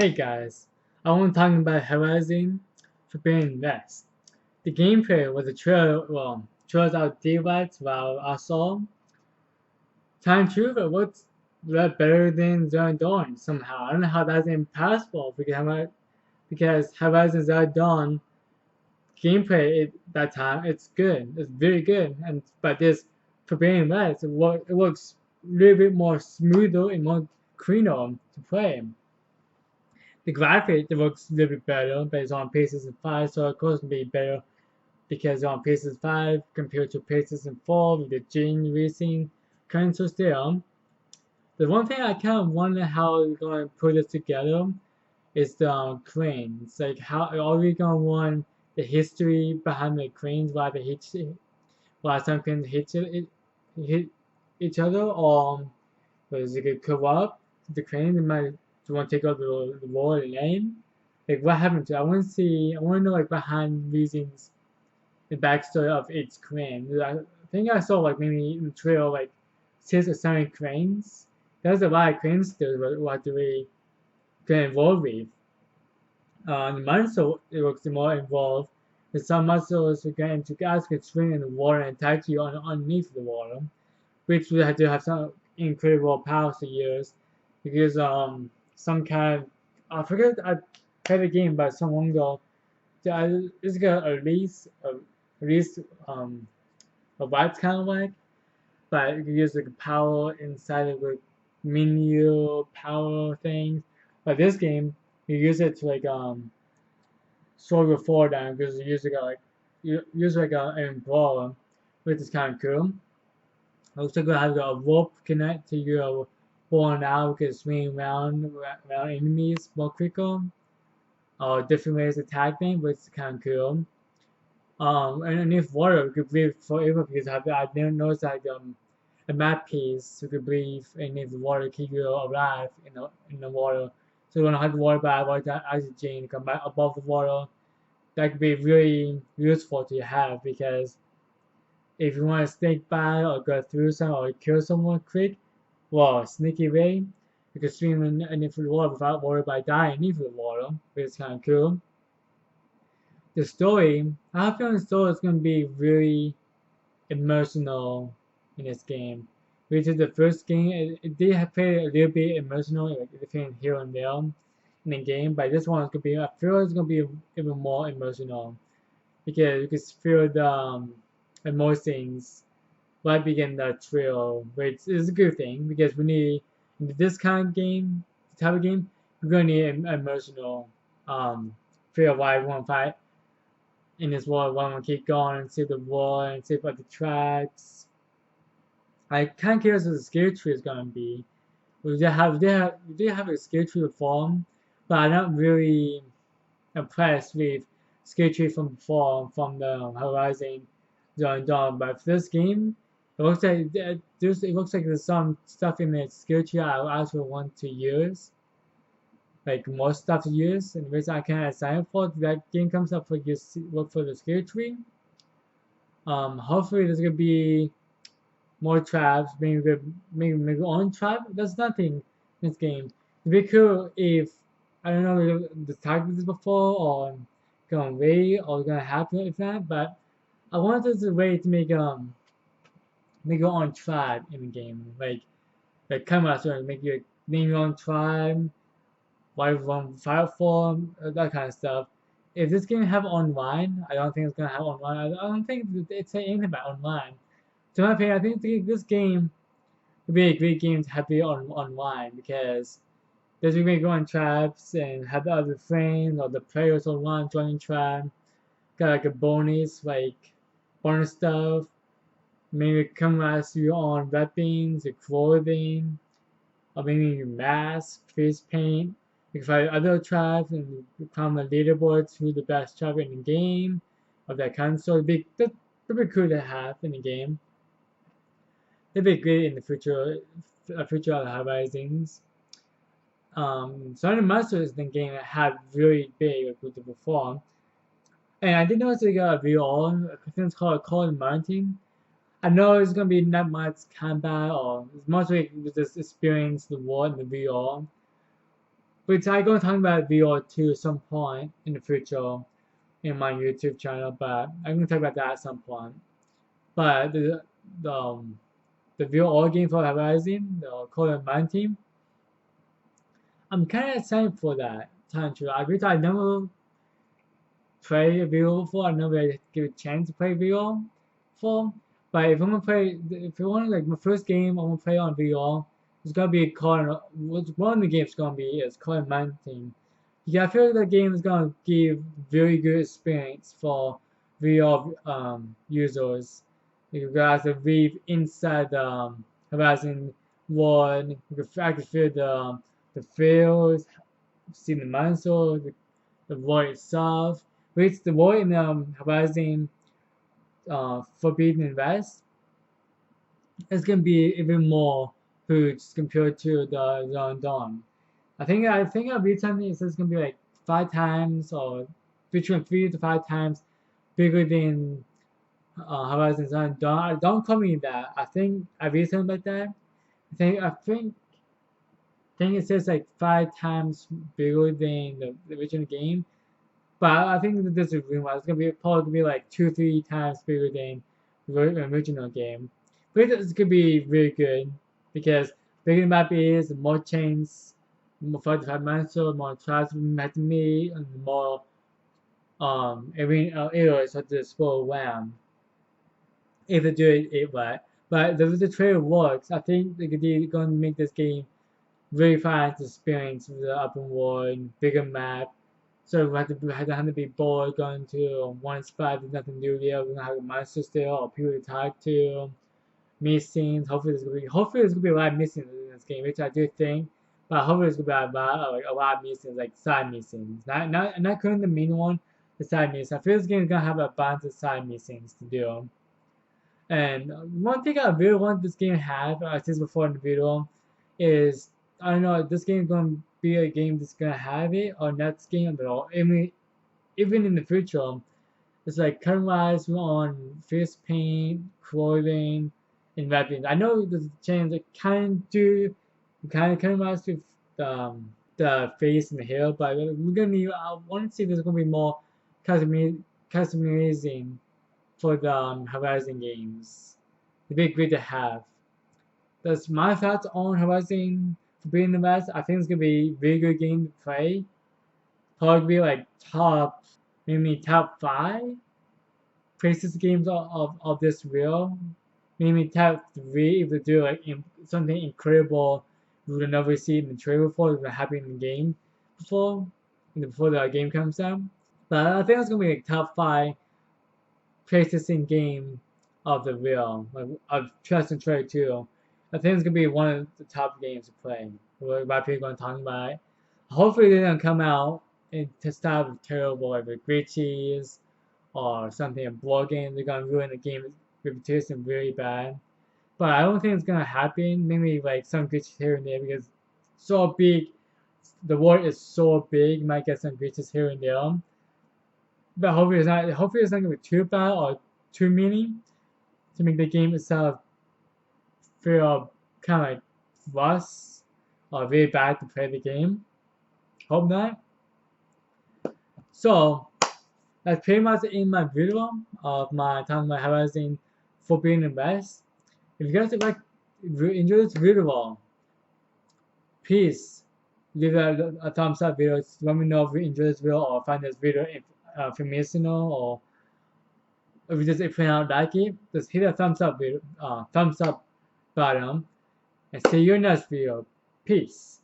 Hey guys, I want to talk about Horizon Forbidden West. The gameplay was a trails out daylights while I saw time truth it looks a lot better than Zero Dawn somehow. I don't know how that's impossible because Horizon Zero Dawn gameplay that time it's good. It's very good. But this Forbidden West it looks a little bit more smoother and more cleaner to play. The graphic looks a little bit better based on PlayStation 5, so of course it'll be better because on PlayStation 5 compared to PlayStation 4 with the Gene Racing console still. The one thing I kind of wonder how we're going to put this together is the cranes. Like, how are we going to want the history behind the cranes, why some cranes hit each other, or was it going to corrupt the cranes and might want to take over the world lane? Like, what happened to it? I want to know, like, behind reasons, the backstory of each crane. I think I saw, like, maybe in the trail, like, 6 or 7 cranes. There's a lot of cranes still, what do we get involved with? The muscle it looks more involved. With some muscles again to guys could swim in the water and attack you underneath the water, which would have to have some incredible powers to use because some kind of, I forget I played the game but some long ago. It's got at least a white kind of like, but you can use like power inside of the menu power things. But this game you use it to like slow your forward down because you use like an umbrella, which is kind of cool. Also gonna have a rope connect to your bow and arrow, you can swing around enemies more quicker, or different ways to attack them, which is kind of cool. And underneath water, you could breathe forever because I didn't notice like a map piece you could breathe underneath the water, keep you alive in the water. So you don't have to worry about that oxygen come back above the water. That could be really useful to have because if you want to sneak by or go through some or kill someone quick, well, sneaky way, you can swim underneath the water without worrying about dying underneath the water, which is kind of cool. The story, I have a feeling the story is going to be really emotional in this game. Which is the first game, it did have play a little bit emotional, like between here and there in the game, but this one is going to be, I feel it's going to be even more emotional because you can feel the emotions right begin the trail, which is a good thing because we need in this kind of game, type of game, we're gonna need an emotional feel why we want to fight in this world, why we want to keep going and see the world and see about the tracks. I kind of curious what the skill tree is gonna be. We did have a skill tree form, but I'm not really impressed with skill tree from before from the Horizon Zero Dawn. But for this game, it looks like there's some stuff in the skill tree I actually want to use, like more stuff to use, and which I can assign for. That game comes up for you look for the skill tree. Hopefully there's gonna be more traps, maybe on trap. There's nothing in this game. It'd be cool if I don't know the talked this before or gonna wait or gonna happen with that, but I wanted a way to make your own tribe in the game. Like come out and make your name your own tribe, what you want to fight for, that kind of stuff. If this game have online, I don't think it's gonna have online. I don't think it's anything about online. To my opinion, I think this game would be a great game to have it online because there's a way go on tribes and have other friends or the players online joining tribe. Got like a bonus stuff. Maybe come as your own weapons, your clothing, or maybe your mask, face paint. You can fight other tribes and become a leaderboard to the best tribe in the game of that console. That'd be cool to have in the game. It'd be great in the future of Horizons. Some of the monsters in the game had really big with the before. And I did notice they got a VR, I think it's called Cold Mountain. I know it's gonna be not much combat or it's mostly just experience the world in the VR. But I'm going to talk about VR too at some point in the future in my YouTube channel, but I'm going to talk about that at some point. But the, um, the VR game for Horizon, the Call of 19, I'm kind of excited for that. Time to I agree. I never play VR before. I never really give a chance to play VR before. But if I'm gonna play, if you want like my first game, I'm gonna play on VR. It's gonna be called. One of the games gonna be is called Mountain. Yeah, I feel like the game is gonna give very good experience for VR users. You guys to live inside the Horizon One. I can feel the feels, see the monster, the world itself. Which the world in Horizon Forbidden West is gonna be even more huge compared to the Zone Dawn. I think I'll read something that says it's gonna be like 5 times or between 3 to 5 times bigger than Horizon Zone Dawn. Don't call me that. I think I read something like that. I think it says like 5 times bigger than the original game. But I think that this is real. It's gonna be probably gonna be like 2, 3 times bigger than the original game. But it's gonna be really good because bigger the map is, the more chains, more 45 monsters, more tribes we have to meet, and more areas of the explore around if they do it right. But the trailer works. I think they're gonna make this game really fast experience with the open world, bigger map. So we have to be bored going to one spot, there's nothing new there. We're gonna have a monster still or people to talk to, missing. Hopefully there's gonna be a lot of missing in this game, which I do think. But hopefully there's gonna be a lot of missings, like side missings. Not including the main one, the side missings. I feel this game is gonna have a bunch of side missings to do. And one thing I really want this game to have, I said before in the video, is I don't know, this game is gonna be a game that's gonna have it or not this game at all. I mean, even in the future, it's like customize on face paint, clothing, and weapons. I know there's a chance that kind of customize with the face and the hair, but we're gonna need. I want to see if there's gonna be more customizing for the Horizon games. It'd be great to have. That's my thoughts on Horizon Forbidden West. I think it's gonna be a really good game to play. Probably like maybe top 5 places games of this real. Maybe top 3 if they do like something incredible we would never see in the trailer before, it would happen in the game before the game comes out. But I think it's gonna be like top 5 places in game of the real, like of Trust and Trade 2. I think it's gonna be one of the top games to play. Why people gonna talk about it. Hopefully they don't come out and to start with terrible like glitches or something a block game. They're gonna ruin the game reputation really bad. But I don't think it's gonna happen. Maybe like some glitches here and there because so big the world is so big, you might get some glitches here and there. But hopefully it's not gonna be too bad or too many to make the game itself feel kind of like worse or very bad to play the game. Hope not. So that's pretty much in my video of my talking about Horizon Forbidden West. If you guys enjoy this video, please leave a thumbs up video. Let me know if you enjoy this video or find this video informational or if you don't like it. Just hit a thumbs up button and see you in the next video. Peace.